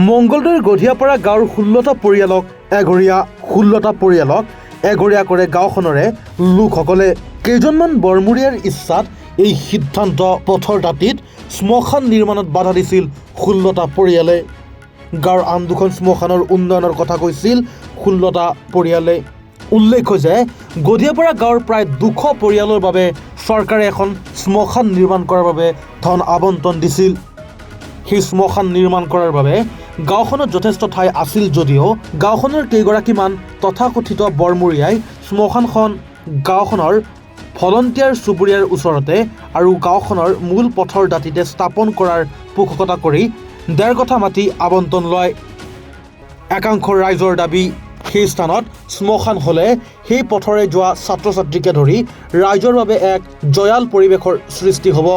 মঙ্গলদৈৰ গধিয়াপাৰা গাঁৱৰ 16টা পৰিয়ালক এঘৰীয়া কৰে গাঁওখনৰে লোকসকলে। কেইজনমান বৰমূৰীয়াৰ ইচ্ছাত এই সিদ্ধান্ত পথৰ দাঁতিত শ্মশান নিৰ্মাণত বাধা দিছিল 16টা পৰিয়ালে। গাঁৱৰ আন দুখন শ্মশানৰ উন্নয়নৰ কথা কৈছিল 16টা পৰিয়ালে। উল্লেখ্য যে গধিয়াপাৰা গাঁৱৰ প্ৰায় 200 পৰিয়ালৰ বাবে চৰকাৰে এখন শ্মশান নিৰ্মাণ কৰাৰ বাবে ধন আবণ্টন দিছিল। সেই শ্মশান নিৰ্মাণ কৰাৰ বাবে গাঁওখনত যথেষ্ট ঠাই আছিল যদিও গাঁওখনৰ কেইগৰাকীমান তথাকথিত বৰমূৰীয়াই শ্মশানখন গাঁওখনৰ ভলণ্টিয়াৰ চুবুৰীয়াৰ ওচৰতে আৰু গাঁওখনৰ মূল পথৰ দাঁতিতে স্থাপন কৰাৰ পোষকতা কৰি 1.5 কঠা মাটি আবণ্টন লয়। একাংশ ৰাইজৰ দাবী, সেই স্থানত শ্মশান হ'লে সেই পথৰে যোৱা ছাত্ৰ ছাত্ৰীকে ধৰি ৰাইজৰ বাবে এক জয়াল পৰিৱেশৰ সৃষ্টি হ'ব।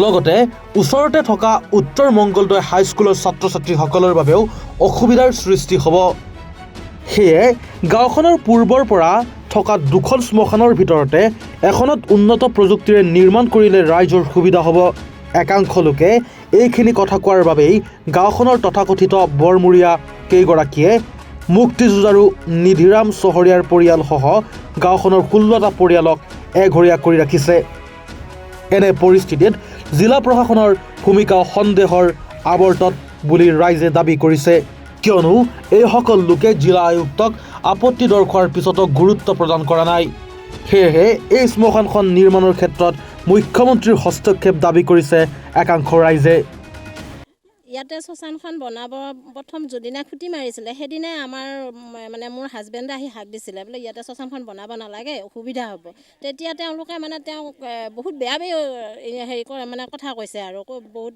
লগতে ওচৰতে থকা উত্তৰ মঙ্গলদৈ হাইস্কুলৰ ছাত্ৰ ছাত্ৰীসকলৰ বাবেও অসুবিধাৰ সৃষ্টি হ'ব। সেয়ে গাঁওখনৰ পূৰ্বৰ পৰা থকা দুখন শ্মশানৰ ভিতৰতে এখনত উন্নত প্ৰযুক্তিৰে নিৰ্মাণ কৰিলে ৰাইজৰ সুবিধা হ'ব। একাংশ লোকে এইখিনি কথা কোৱাৰ বাবেই গাঁওখনৰ তথাকথিত বৰমূৰীয়া কেইগৰাকীয়ে মুক্তিযুঁজাৰু নিধিৰাম চহৰীয়াৰ পৰিয়ালসহ গাঁওখনৰ 16টা পৰিয়ালক এঘৰীয়া কৰি ৰাখিছে। এনে পৰিস্থিতিত জিলা প্ৰশাসনৰ ভূমিকাও সন্দেহৰ আৱৰ্তত বুলি ৰাইজে দাবী কৰিছে, কিয়নো এইসকল লোকে জিলা আয়ুক্তক আপত্তি দৰ্শোৱাৰ পিছতো গুৰুত্ব প্ৰদান কৰা নাই। সেয়েহে এই শ্মশানখন নিৰ্মাণৰ ক্ষেত্ৰত মুখ্যমন্ত্ৰীৰ হস্তক্ষেপ দাবী কৰিছে একাংশ ৰাইজে। ইয়াতে শ্মশানখন বনাব প্ৰথম যদিনা খুটি মাৰিছিলে সেইদিনাই আমাৰ মোৰ হাজবেণ্ডে আহি হাক দিছিলে বোলে ইয়াতে শ্মশানখন বনাব নালাগে, অসুবিধা হ'ব। তেতিয়া তেওঁলোকে তেওঁক বহুত বেয়া হেৰি কৰে কথা কৈছে আৰু বহুত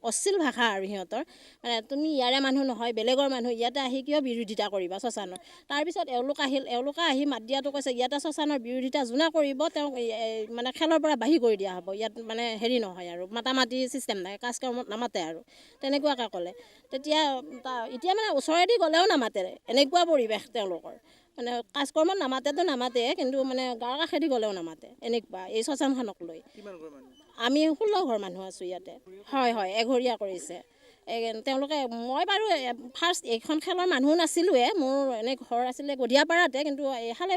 অশ্লীল ভাষা আৰু সিহঁতৰ তুমি ইয়াৰে মানুহ নহয়, বেলেগৰ মানুহ, ইয়াতে আহি কিয় বিৰোধিতা কৰিবা শ্মশানৰ। তাৰপিছত এওঁলোকে আহি মাত দিয়াটো কৈছে ইয়াতে শ্মশানৰ বিৰোধিতা যোনে কৰিব তেওঁক খেলৰ পৰা বাহিৰ কৰি দিয়া হ'ব। ইয়াত হেৰি নহয় আৰু মাতামাতি ছিষ্টেম নাই, কাজ কৰ্মত নামাতে আৰু তেনেকুৱাকৈ ক'লে। তেতিয়া এতিয়া ওচৰেদি গ'লেও নামাতে, এনেকুৱা পৰিৱেশ তেওঁলোকৰ কাজকৰ্মত নামাতেতো নামাতে, কিন্তু গাঁৱৰ কাষেদি গ'লেও নামাতে, এনেকুৱা এই শ্মশানখনক লৈ। আমি 16 ঘৰ মানুহ আছোঁ ইয়াতে। হয়, এঘৰীয়া কৰিছে তেওঁলোকে। মই বাৰু ফাৰ্ষ্ট এইখন খেলৰ মানুহ নাছিলোঁৱে, মোৰ এনে ঘৰ আছিলে গধিয়াপাৰাতে, কিন্তু এইফালে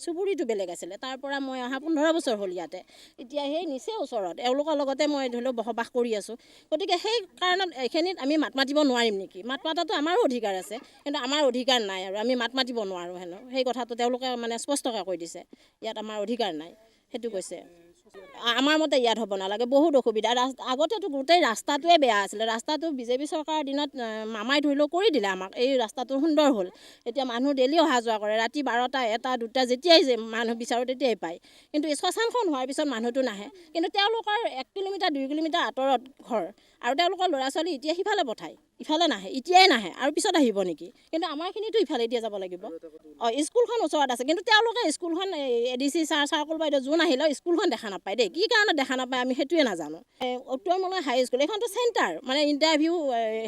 চুবুৰীটো বেলেগ আছিলে। তাৰ পৰা মই অহা 15 বছৰ হ'ল ইয়াতে। এতিয়া সেই নিচেই ওচৰত এওঁলোকৰ লগতে মই ধৰি লওক বসবাস কৰি আছোঁ। গতিকে সেই কাৰণত এইখিনিত আমি মাত মাতিব নোৱাৰিম নেকি? মাত মাতাটো আমাৰো অধিকাৰ আছে, কিন্তু আমাৰ অধিকাৰ নাই আৰু আমি মাত মাতিব নোৱাৰোঁ হেনো। সেই কথাটো তেওঁলোকে স্পষ্টকৈ কৈ দিছে, ইয়াত আমাৰ অধিকাৰ নাই, সেইটো কৈছে। আমাৰ মতে ইয়াত হ'ব নালাগে, বহুত অসুবিধা। আগতেতো গোটেই ৰাস্তাটোৱে বেয়া আছিলে। ৰাস্তাটো বিজেপি চৰকাৰৰ দিনত মামাই ধৰি লওক কৰি দিলে আমাক, এই ৰাস্তাটো সুন্দৰ হ'ল। এতিয়া মানুহ ডেইলি অহা যোৱা কৰে, ৰাতি 12টা, 1টা, 2টা যেতিয়াই মানুহ বিচাৰোঁ তেতিয়াই পায়। কিন্তু এই শ্মশানখন হোৱাৰ পিছত মানুহটো নাহে। কিন্তু তেওঁলোকৰ 1 কিলোমিটাৰ 2 কিলোমিটাৰ আঁতৰত ঘৰ, আৰু তেওঁলোকৰ ল'ৰা ছোৱালী এতিয়া সিফালে পঠায়, ইফালে নাহে, এতিয়াই নাহে আৰু পিছত আহিব নেকি? কিন্তু আমাৰখিনিতো ইফালে এতিয়া যাব লাগিব। স্কুলখন ওচৰত আছে, কিন্তু তেওঁলোকে স্কুলখন ADC চাৰ্কুল বাইদেউ যোন আহিলেও স্কুলখন দেখা নাপায় দেই। কি কাৰণত দেখা নাপায় আমি সেইটোৱে নাজানো। উত্তৰ মঙ্গলদৈ হাইস্কুল এইখনতো চেণ্টাৰ, ইণ্টাৰভিউ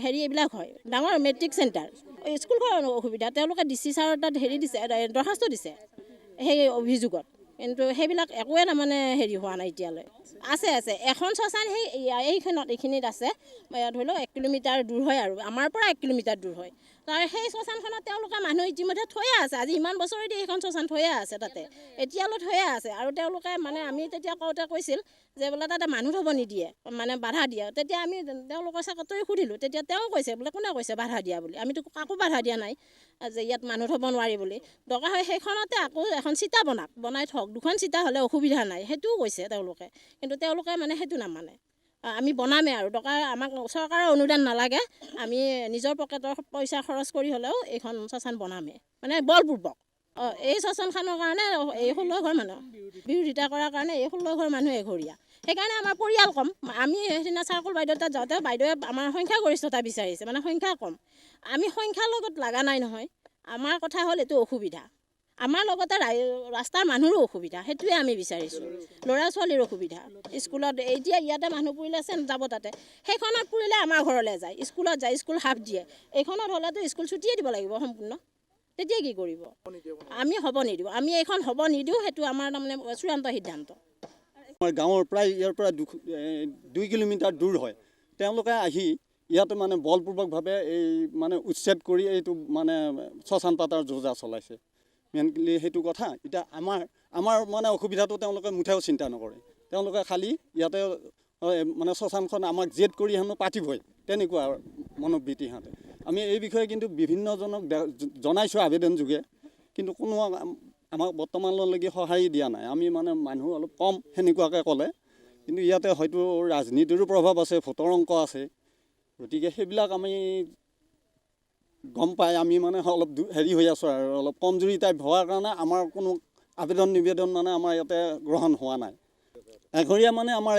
এইবিলাক হয়, ডাঙৰ মেট্ৰিক চেণ্টাৰ। স্কুলখনৰ অসুবিধা, তেওঁলোকে DC ছাৰৰ তাত দিছে, দৰখাস্ত দিছে সেই অভিযোগত, কিন্তু সেইবিলাক একোৱে হেৰি হোৱা নাই এতিয়ালৈ। আছে এখন শ্মশান এইখিনিত আছে, ধৰি লওক 1 কিলোমিটাৰ দূৰ হয়, আৰু আমাৰ পৰা 1 কিলোমিটাৰ দূৰ হয়। তাৰ সেই শ্মশানখনত তেওঁলোকে মানুহ ইতিমধ্যে থৈয়ে আছে। আজি ইমান বছৰেদি এইখন শ্মশান থৈয়ে আছে, তাতে এতিয়ালৈ থৈয়ে আছে। আৰু তেওঁলোকে আমি তেতিয়া কওঁতে কৈছিল যে বোলে তাতে মানুহ থ'ব নিদিয়ে, বাধা দিয়ে। তেতিয়া আমি তেওঁলোকৰ চেক্ৰেটাৰী সুধিলোঁ, তেতিয়া তেওঁ কৈছে বোলে কোনে কৈছে বাধা দিয়া বুলি? আমিতো কাকো বাধা দিয়া নাই যে ইয়াত মানুহ থ'ব নোৱাৰি বুলি। দৰকাৰ হয় সেইখনতে আকৌ এখন চিতা বনাই থওক, 2খন চিতা হ'লে অসুবিধা নাই, সেইটোও কৈছে তেওঁলোকে। কিন্তু তেওঁলোকে সেইটো নামানে। আমি বনামেই আৰু আমাক চৰকাৰৰ অনুদান নালাগে, আমি নিজৰ পকেটৰ পইচা খৰচ কৰি হ'লেও এইখন শ্মশান বনামেই, বলপূৰ্বক। এই শ্মশানখনৰ কাৰণে এই 16 ঘৰ মানুহ বিৰোধিতা কৰাৰ কাৰণে এই 16 ঘৰ মানুহ এঘৰীয়া। সেইকাৰণে আমাৰ পৰিয়াল কম। আমি সেইদিনা চাৰ্কুল বাইদেউ তাত যাওঁতে বাইদেৱে আমাৰ সংখ্যাগৰিষ্ঠতা বিচাৰিছে, সংখ্যা কম। আমি সংখ্যাৰ লগত লগা নাই নহয়। আমাৰ কথা হ'ল এইটো অসুবিধা, আমাৰ লগতে ৰাস্তাৰ মানুহৰো অসুবিধা, সেইটোৱে আমি বিচাৰিছোঁ। ল'ৰা ছোৱালীৰ অসুবিধা, স্কুলত এতিয়া ইয়াতে মানুহ পুৰিলে যাব তাতে, সেইখনত পুৰিলে আমাৰ ঘৰলৈ যায়, স্কুলত যায়, স্কুল হাফ দিয়ে। এইখনত হ'লেতো স্কুল ছুটিয়ে দিব লাগিব সম্পূৰ্ণ। তেতিয়া কি কৰিব? আমি হ'ব নিদিওঁ, আমি এইখন হ'ব নিদিওঁ, সেইটো আমাৰ চূড়ান্ত সিদ্ধান্ত। আমাৰ গাঁৱৰ প্ৰায় ইয়াৰ পৰা 2 কিলোমিটাৰ দূৰ হয়। তেওঁলোকে আহি ইয়াতে মানে বলপূৰ্বকভাৱে এই মানে উচ্ছেদ কৰি এইটো মানে শ্মশান পাতাৰ যোজা চলাইছে মেইনলি সেইটো কথা। এতিয়া আমাৰ মানে অসুবিধাটো তেওঁলোকে মুঠেও চিন্তা নকৰে। তেওঁলোকে খালি ইয়াতে মানে শ্মশানখন আমাক জেদ কৰি হেনো পাতিবই, তেনেকুৱা মনোবৃত্তি সিহঁতে। আমি এই বিষয়ে কিন্তু বিভিন্নজনক জনাইছোঁ আবেদন যোগে, কিন্তু কোনো আমাক বৰ্তমানলৈকে সঁহাৰি দিয়া নাই। আমি মানে মানুহ অলপ কম সেনেকুৱাকৈ ক'লে, কিন্তু ইয়াতে হয়তো ৰাজনীতিৰো প্ৰভাৱ আছে, ভোটৰ অংক আছে, গতিকে সেইবিলাক আমি গম পাই আমি মানে অলপ হেৰি হৈ আছোঁ আৰু অলপ কমজুৰি টাইপ হোৱাৰ কাৰণে আমাৰ কোনো আবেদন নিবেদন মানে আমাৰ ইয়াতে গ্ৰহণ হোৱা নাই। এঘৰীয়া মানে আমাৰ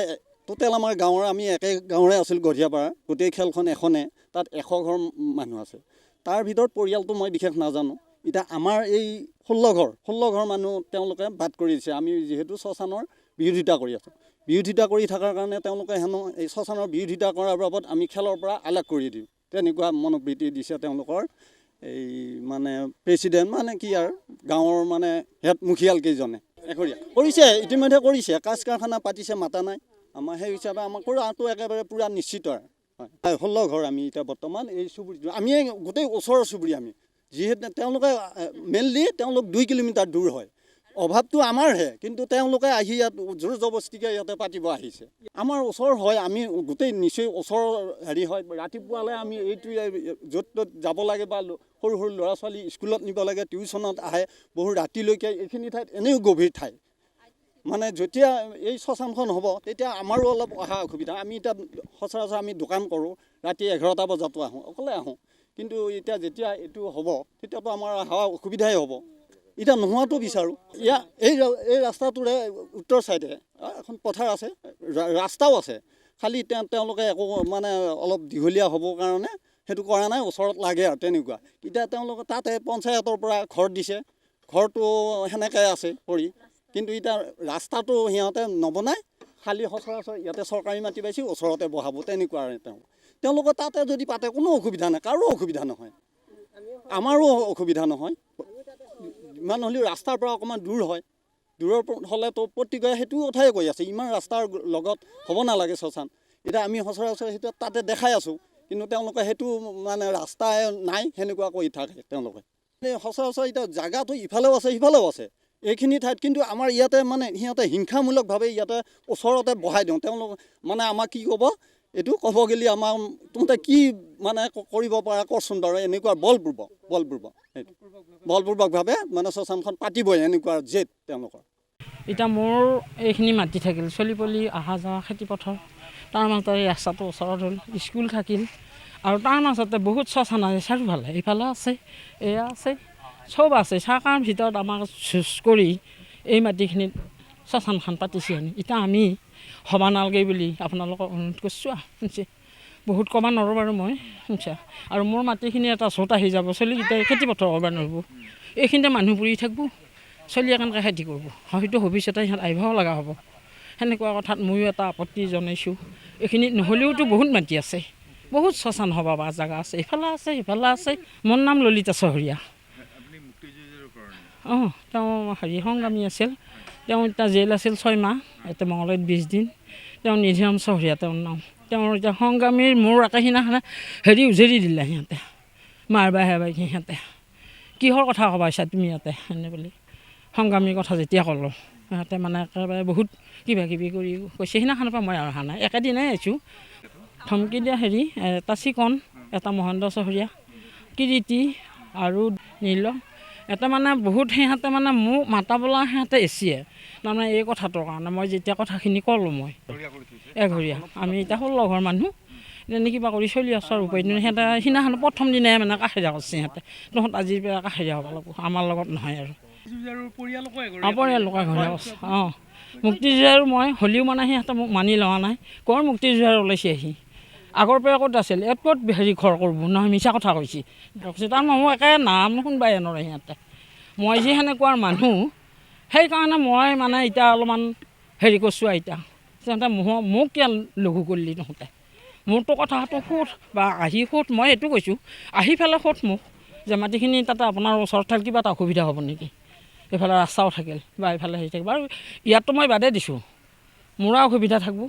টোটেল আমাৰ গাঁৱৰ আমি একে গাঁৱৰে আছিল গঢ়িয়াপাৰা, গোটেই খেলখন এখনে, তাত 100 ঘৰ মানুহ আছে। তাৰ ভিতৰত পৰিয়ালটো মই বিশেষ নাজানো। এতিয়া আমাৰ এই 16 ঘৰ মানুহ তেওঁলোকে বাদ কৰি দিছে। আমি যিহেতু শ্মশানৰ বিৰোধিতা কৰি আছোঁ, বিৰোধিতা কৰি থকাৰ কাৰণে তেওঁলোকে হেনো এই শ্মশানৰ বিৰোধিতা কৰাৰ বাবদ আমি খেলৰ পৰা আলাগ কৰি দিওঁ, তেনেকুৱা মনোবৃত্তি দিছে তেওঁলোকৰ এই মানে প্ৰেচিডেণ্ট মানে কি আৰু গাঁৱৰ মানে হেড মুখিয়াল কেইজনে। এঘৰীয়া কৰিছে, ইতিমধ্যে কৰিছে, কাজ কাৰখানা পাতিছে, মাতা নাই। আমাৰ সেই হিচাপে আমাৰ কৰাটো একেবাৰে পূৰা নিশ্চিত আৰু হয়। 16 ঘৰ আমি এতিয়া বৰ্তমান এই চুবুৰীটো, আমি গোটেই ওচৰৰ চুবুৰী আমি, যিহেতু তেওঁলোকে মেইনলি তেওঁলোক 2 কিলোমিটাৰ দূৰ হয়। অভাৱটো আমাৰহে, কিন্তু তেওঁলোকে আহি ইয়াত জোৰ জবস্তিকে ইয়াতে পাতিব আহিছে। আমাৰ ওচৰ হয়, আমি গোটেই নিশ্চয় ওচৰৰ হেৰি হয়। ৰাতিপুৱালৈ আমি এইটো য'ত ত'ত যাব লাগে বা সৰু সৰু ল'ৰা ছোৱালী স্কুলত নিব লাগে, টিউশ্যনত আহে বহু ৰাতিলৈকে। এইখিনি ঠাইত এনেও গভীৰ ঠাই, মানে যেতিয়া এই শ্মশানখন হ'ব তেতিয়া আমাৰো অলপ অহা অসুবিধা। আমি এতিয়া সচৰাচৰ আমি দোকান কৰোঁ, ৰাতি 11টা বজাতো আহোঁ, অকলে আহোঁ, কিন্তু এতিয়া যেতিয়া এইটো হ'ব তেতিয়াতো আমাৰ অহা অসুবিধাই হ'ব। এতিয়া নোহোৱাটো বিচাৰোঁ। এই ৰাস্তাটোৰে উত্তৰ ছাইডে এখন পথাৰ আছে, ৰাস্তাও আছে, খালি তেওঁলোকে একো মানে অলপ দীঘলীয়া হ'বৰ কাৰণে সেইটো কৰা নাই, ওচৰত লাগে আৰু তেনেকুৱা। এতিয়া তেওঁলোকে তাতে পঞ্চায়তৰ পৰা ঘৰ দিছে, ঘৰটো সেনেকৈ আছে পৰি, কিন্তু এতিয়া ৰাস্তাটো সিহঁতে নবনাই, খালি সচৰাচৰ ইয়াতে চৰকাৰী মাটি পাইছে ওচৰতে বহাব, তেনেকুৱা আৰু তেওঁলোকে তাতে যদি পাতে কোনো অসুবিধা নাই, কাৰো অসুবিধা নহয়, আমাৰো অসুবিধা নহয়। ইমান হ'লেও ৰাস্তাৰ পৰা অকণমান দূৰ হয়, দূৰৰ হ'লেতো প্ৰত্যেকৰে সেইটো কথাই কৈ আছে, ইমান ৰাস্তাৰ লগত হ'ব নালাগে শ্মশান। এতিয়া আমি সচৰাচৰ সেইটো তাতে দেখাই আছোঁ, কিন্তু তেওঁলোকে সেইটো মানে ৰাস্তাই নাই সেনেকুৱা কৈ থাকে তেওঁলোকে। সচৰাচৰ এতিয়া জেগাটো ইফালেও আছে সিফালেও আছে এইখিনি ঠাইত, কিন্তু আমাৰ ইয়াতে মানে সিহঁতে হিংসামূলকভাৱে ইয়াতে ওচৰতে বহাই দিওঁ। তেওঁলোক মানে আমাক কি ক'ব, এইটো ক'ব গ'লে আমাৰ তহঁতে কি মানে কৰিব পৰা কৰচোন বাৰু, এনেকুৱা বলপূৰ্বকভাৱে মানে শ্মশানখন পাতিবই, এনেকুৱা জেদ তেওঁলোকৰ। এতিয়া মোৰ এইখিনি মাটি থাকিল, চলি পলি অহা যোৱা খেতিপথাৰ, তাৰ মাজতে ৰাস্তাটো ওচৰত হ'ল, স্কুল থাকিল, আৰু তাৰ মাজতে বহুত শ্মশান আছে চাৰিওফালে, এইফালে আছে, এয়া আছে, চব আছে। চৰকাৰৰ ভিতৰত আমাক যুঁজ কৰি এই মাটিখিনিত শ্মশানখন পাতিছে। এতিয়া আমি হ'ব নালাগে বুলি আপোনালোকক অনুৰোধ কৰিছোঁ আৰু শুনছে, বহুত ক'ব নোৱাৰোঁ বাৰু মই, শুনছে। আৰু মোৰ মাটিখিনি এটা য'ত আহি যাব, চলিকেইটাই খেতিপথাৰ কৰিব নোৱাৰিব, এইখিনিতে মানুহ পৰি থাকিব, চলিয়ে কেনেকৈ খেতি কৰিব, হয়তো ভৱিষ্যতে সিহঁত আহিবও লগা হ'ব। সেনেকুৱা কথাত ময়ো এটা আপত্তি জনাইছোঁ। এইখিনিত নহ'লেওতো বহুত মাটি আছে, বহুত শ্মশান হ'ব পৰা জেগা আছে, ইফালে আছে সিফালে আছে। মোৰ নাম ললিতা চহৰীয়া। অঁ, তেওঁ হেৰি সংগ্ৰামী আছিল, তেওঁ এতিয়া জেল আছিল 6 মাহ, এতিয়া মঙলদৈত 20 দিন। তেওঁ নিধিৰাম চহৰীয়া তেওঁৰ নাম। তেওঁৰ এতিয়া সংগ্ৰামীৰ মোৰ একেখিনিখানে হেৰি উজেৰি দিলে সিহঁতে, মাৰবা হেবাই সিহঁতে, কিহৰ কথা ক'বা আছা তুমি ইয়াতে এনে বুলি। সংগ্ৰামীৰ কথা যেতিয়া ক'লোঁ সিহঁতে মানে একেবাৰে বহুত কিবা কিবি কৰি কৈছে। সেইদিনাখনৰ পৰা মই অহা নাই, একেদিনাই আহিছোঁ। ধমকি দিয়া হেৰি এটা চিকন, এটা মহেন্দ্ৰ চহৰীয়া, কিৰিতি আৰু নীল, এটা মানে বহুত সিহঁতে মানে মোক মাতা বোলা সিহঁতে এচিয়ে, তাৰমানে এই কথাটোৰ কাৰণে মই যেতিয়া কথাখিনি ক'লোঁ মই এঘৰীয়া, আমি এতিয়া 16 ঘৰ মানুহ এনেই কিবা কৰি চলি আছোঁ আৰু উপায় নাই। সিহঁতে সিদিনাখন প্ৰথম দিনাই মানে কাষেৰীয়া কৰিছে সিহঁতে, তহঁত আজিৰ পৰা কাষেৰীয়া হ'ব লাগিব, আমাৰ লগত নহয় আৰু পৰিয়ালকে ঘৰে আছে। অঁ, মুক্তিযুঁজাৰু মই হ'লেও মানে সিহঁতে মোক মানি লোৱা নাই, ক'ৰ মুক্তিযুঁজাৰু ওলাইছে আহি, আগৰ পৰা ক'ত আছিল, ইয়াত ক'ত হেৰি ঘৰ কৰিব, নহয় মিছা কথা কৈছে। তাৰ মই একে নাম শুনবাই নোৱাৰে সিহঁতে। মই যি সেনেকুৱাৰ মানুহ, সেইকাৰণে মই মানে এতিয়া অলপমান হেৰি কৰিছোঁ। এতিয়া সিহঁতে মোক কিয় লঘু কৰিলি তহঁতে, মোৰতো কথাটো সোধ বা আহি সোধ, মই এইটো কৈছোঁ, আহি পেলাই সোধ মোক যে মাটিখিনি তাতে আপোনাৰ ওচৰত থাকিল কিবা এটা অসুবিধা হ'ব নেকি, এইফালে ৰাস্তাও থাকিল বা এইফালে হেৰি থাকিব। আৰু ইয়াততো মই বাদেই দিছোঁ, মোৰো অসুবিধা থাকিব,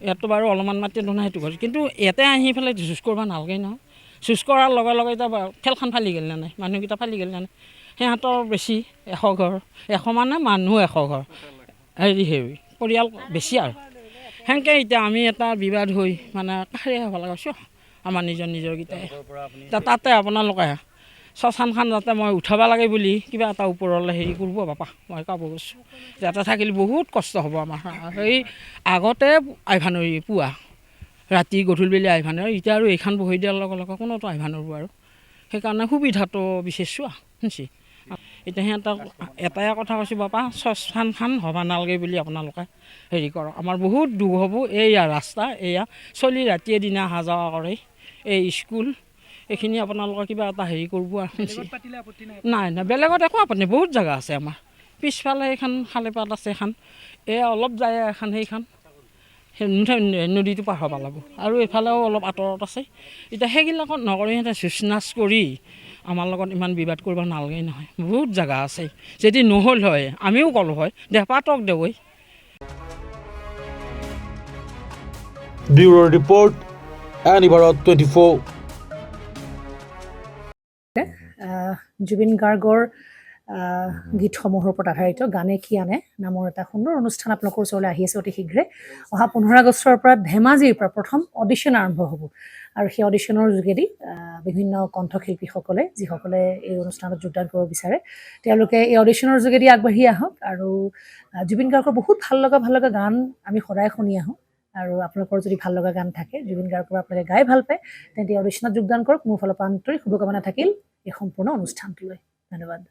ইয়াততো বাৰু অলপমান মাটি নহয় সেইটো কৰিছে, কিন্তু ইয়াতে আহি পেলাই যুঁজ কৰিব নালাগে নহয়। যুঁজ কৰাৰ লগে লগে এতিয়া খেলখন ফালি গ'ল নে নাই, মানুহকেইটা ফালি গ'ল নে নাই। সিহঁতৰ বেছি 100 ঘৰ, 100 মানে মানুহ 100 ঘৰ হেৰি পৰিয়াল বেছি আৰু সেনেকৈ এতিয়া আমি এটা বিবাদ হৈ মানে কাষেৰে হ'ব লগা হৈছোঁ আমাৰ নিজৰকেইটাই। তাতে আপোনালোকে শ্মশানখন যাতে মই উঠাব লাগে বুলি কিবা এটা ওপৰলৈ হেৰি কৰিব বাপা, মই কাব গৈছোঁ। যাতে থাকিলে বহুত কষ্ট হ'ব আমাৰ। সেই আগতে আইভানৰি পুৱা ৰাতি গধূলিবেলি আইভানৰ, এতিয়া আৰু এইখন বহি দিয়াৰ লগে লগে কোনোতো আইভানৰব আৰু সেইকাৰণে সুবিধাটো বিচাৰিছোঁ আৰু শুনছি। এতিয়া সিহঁতক এটাই কথা কৈছোঁ বাপা, শ্মশানখন হ'ব নালাগে বুলি আপোনালোকে হেৰি কৰক। আমাৰ বহুত দুখ হ'ব। এইয়া ৰাস্তা, এয়া চলি ৰাতিয়ে দিনা অহা যোৱা কৰে, এই স্কুল, এইখিনি আপোনালোকে কিবা এটা হেৰি কৰিব আৰু শুনছি। নাই বেলেগত একো আপত্তি নাই, বহুত জেগা আছে আমাৰ। পিছফালে এইখন খালেপাত আছে এখন, অলপ যায় এখন সেইখন নদীটো পাৰ হ'ব লাগিব, আৰু এইফালেও অলপ আঁতৰত আছে। এতিয়া সেইবিলাকত নকৰি সিহঁতে যুঁজ নাচ কৰি আমাৰ লগত ইমান বিবাদ কৰিব নালাগে নহয়। বহুত জেগা আছে, যদি নহ'ল হয় আমিও ক'লোঁ হয় দে পাতক দে ঐ। Bureau report, any Bharat 24। Zubeen গাৰ্গৰ গীতসমূহৰ ওপৰত আধাৰিত গানে কি আনে নামৰ এটা সুন্দৰ অনুষ্ঠান আপোনালোকৰ ওচৰলৈ আহি আছে অতি শীঘ্ৰে। অহা 15 আগষ্টৰ পৰা ধেমাজিৰ পৰা প্ৰথম অডিশ্যন আৰম্ভ হ'ব, আৰু সেই অডিশ্যনৰ যোগেদি বিভিন্ন কণ্ঠশিল্পীসকলে যিসকলে এই অনুষ্ঠানত যোগদান কৰিব বিচাৰে তেওঁলোকে এই অডিশ্যনৰ যোগেদি আগবাঢ়ি আহক। আৰু জুবিন গাৰ্গৰ বহুত ভাল লগা গান আমি সদায় শুনি আহোঁ, আৰু আপোনালোকৰ যদি ভাল লগা গান থাকে জুবিন গাৰ্গৰ আপোনালোকে গাই ভাল পায় তেন্তে অডিশ্যনত যোগদান কৰক। মোৰ ফালৰ পৰা আন্তৰিক শুভকামনা থাকিল এই সম্পূৰ্ণ অনুষ্ঠানটোলৈ। ধন্যবাদ।